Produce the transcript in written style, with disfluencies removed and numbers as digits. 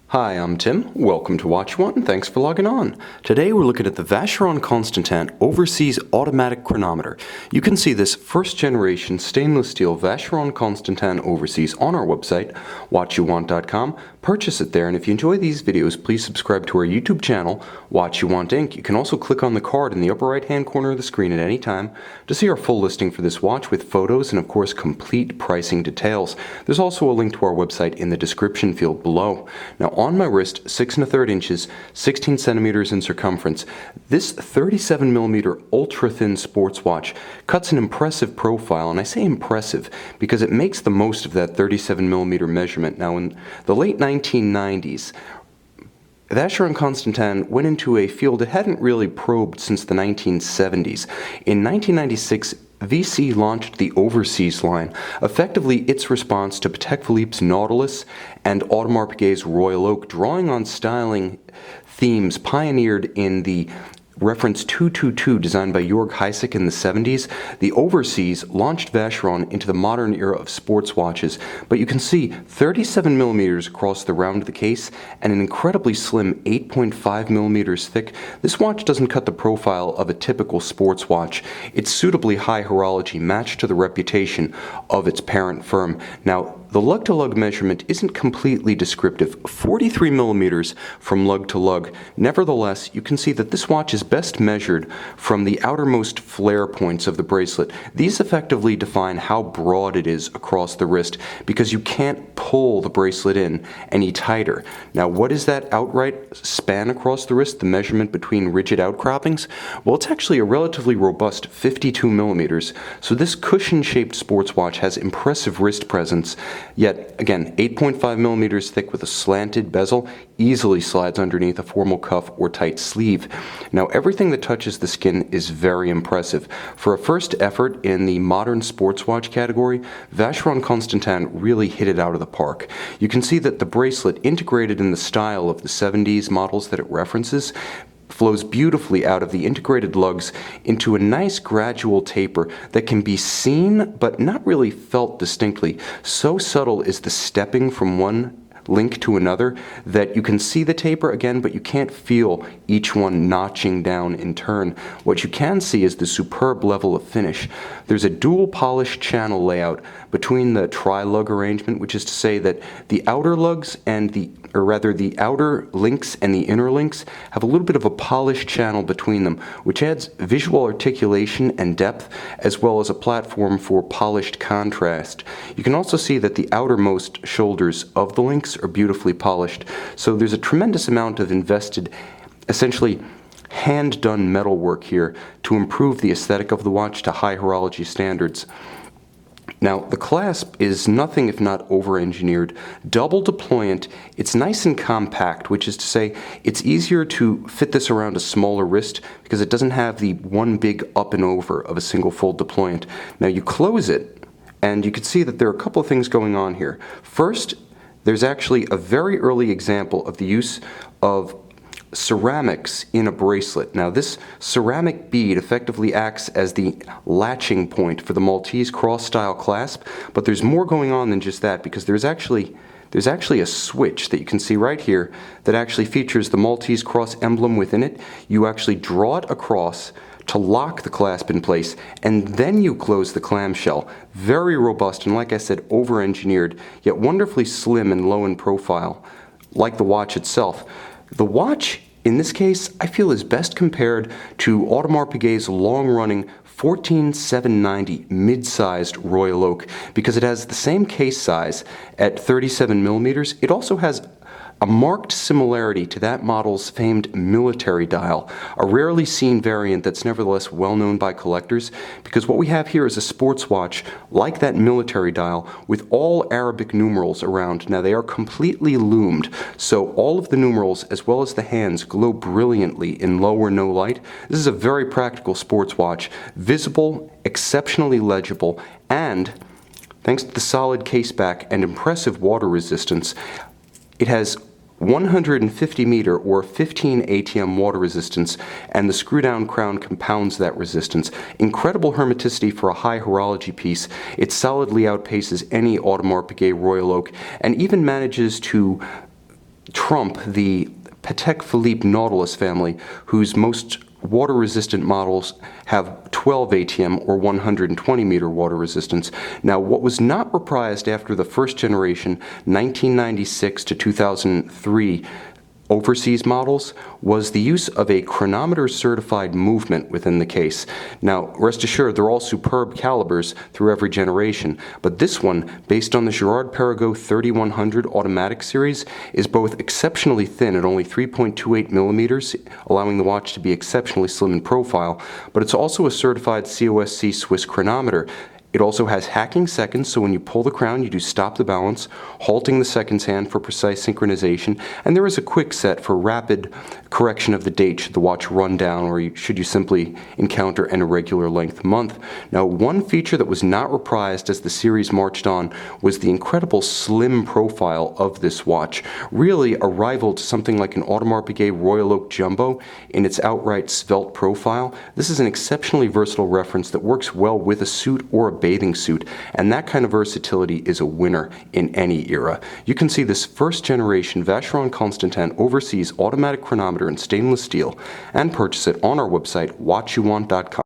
Hi, I'm Tim. Welcome to Watch One. Thanks for logging on. Today we're looking at the Vacheron Constantin Overseas Automatic Chronometer. You can see this first generation stainless steel Vacheron Constantin Overseas on our website, watchyouwant.com. Purchase it there, and if you enjoy these videos, please subscribe to our YouTube channel, Watch You Want Inc. You can also click on the card in the upper right hand corner of the screen at any time to see our full listing for this watch with photos and of course complete pricing details. There's also a link to our website in the description field below. Now on my wrist, 6 1/3 inches, 16 centimeters in circumference, this 37mm ultra thin sports watch cuts an impressive profile, and I say impressive because it makes the most of that 37mm measurement. Now in the late 1990s, Vacheron Constantin went into a field it hadn't really probed since the 1970s. In 1996, VC launched the Overseas line, effectively its response to Patek Philippe's Nautilus and Audemars Piguet's Royal Oak, drawing on styling themes pioneered in the reference 222 designed by Jörg Heisek in the 70s. The Overseas launched Vacheron into the modern era of sports watches, but you can see 37mm across the round of the case and an incredibly slim 8.5mm thick. This watch doesn't cut the profile of a typical sports watch. It's suitably high horology, matched to the reputation of its parent firm. Now, the lug-to-lug measurement isn't completely descriptive, 43mm from lug to lug. Nevertheless, you can see that this watch is best measured from the outermost flare points of the bracelet. These effectively define how broad it is across the wrist because you can't pull the bracelet in any tighter. Now, what is that outright span across the wrist, the measurement between rigid outcroppings? Well, it's actually a relatively robust 52mm, so this cushion-shaped sports watch has impressive wrist presence. Yet, again, 8.5mm thick with a slanted bezel, easily slides underneath a formal cuff or tight sleeve. Now, everything that touches the skin is very impressive. For a first effort in the modern sports watch category, Vacheron Constantin really hit it out of the park. You can see that the bracelet, integrated in the style of the 70s models that it references, flows beautifully out of the integrated lugs into a nice gradual taper that can be seen but not really felt distinctly. So subtle is the stepping from one link to another that you can see the taper again, but you can't feel each one notching down in turn. What you can see is the superb level of finish. There's a dual polished channel layout between the tri-lug arrangement, which is to say that the outer lugs and the outer links and the inner links have a little bit of a polished channel between them, which adds visual articulation and depth, as well as a platform for polished contrast. You can also see that the outermost shoulders of the links are beautifully polished, so there's a tremendous amount of invested, essentially hand-done metalwork here to improve the aesthetic of the watch to high horology standards. Now, the clasp is nothing if not over-engineered. Double deployant, it's nice and compact, which is to say it's easier to fit this around a smaller wrist because it doesn't have the one big up and over of a single fold deployant. Now, you close it, and you can see that there are a couple of things going on here. First, there's actually a very early example of the use of ceramics in a bracelet. Now, this ceramic bead effectively acts as the latching point for the Maltese cross-style clasp, but there's more going on than just that because there's actually a switch that you can see right here that actually features the Maltese cross emblem within it. You actually draw it across to lock the clasp in place, and then you close the clamshell. Very robust and, like I said, over-engineered, yet wonderfully slim and low in profile, like the watch itself. The watch, in this case, I feel is best compared to Audemars Piguet's long-running 14790 mid-sized Royal Oak because it has the same case size at 37mm. It also has a marked similarity to that model's famed military dial, a rarely seen variant that's nevertheless well known by collectors, because what we have here is a sports watch like that military dial with all Arabic numerals around. Now, they are completely loomed, so all of the numerals as well as the hands glow brilliantly in low or no light. This is a very practical sports watch, visible, exceptionally legible, and thanks to the solid caseback and impressive water resistance, it has 150 meter or 15 ATM water resistance, and the screw-down crown compounds that resistance. Incredible hermeticity for a high horology piece. It solidly outpaces any Audemars Piguet Royal Oak and even manages to trump the Patek Philippe Nautilus family, whose most water-resistant models have 12 ATM or 120 meter water resistance. Now, what was not reprised after the first generation, 1996 to 2003, overseas models was the use of a chronometer-certified movement within the case. Now, rest assured, they're all superb calibers through every generation, but this one, based on the Girard-Perregaux 3100 automatic series, is both exceptionally thin at only 3.28 millimeters, allowing the watch to be exceptionally slim in profile, but it's also a certified COSC Swiss chronometer. It also has hacking seconds, so when you pull the crown, you do stop the balance, halting the seconds hand for precise synchronization, and there is a quick set for rapid correction of the date should the watch run down or should you simply encounter an irregular length month. Now, one feature that was not reprised as the series marched on was the incredible slim profile of this watch, really a rival to something like an Audemars Piguet Royal Oak Jumbo in its outright svelte profile. This is an exceptionally versatile reference that works well with a suit or a bathing suit, and that kind of versatility is a winner in any era. You can see this first generation Vacheron Constantin overseas automatic chronometer in stainless steel and purchase it on our website, watchyouwant.com.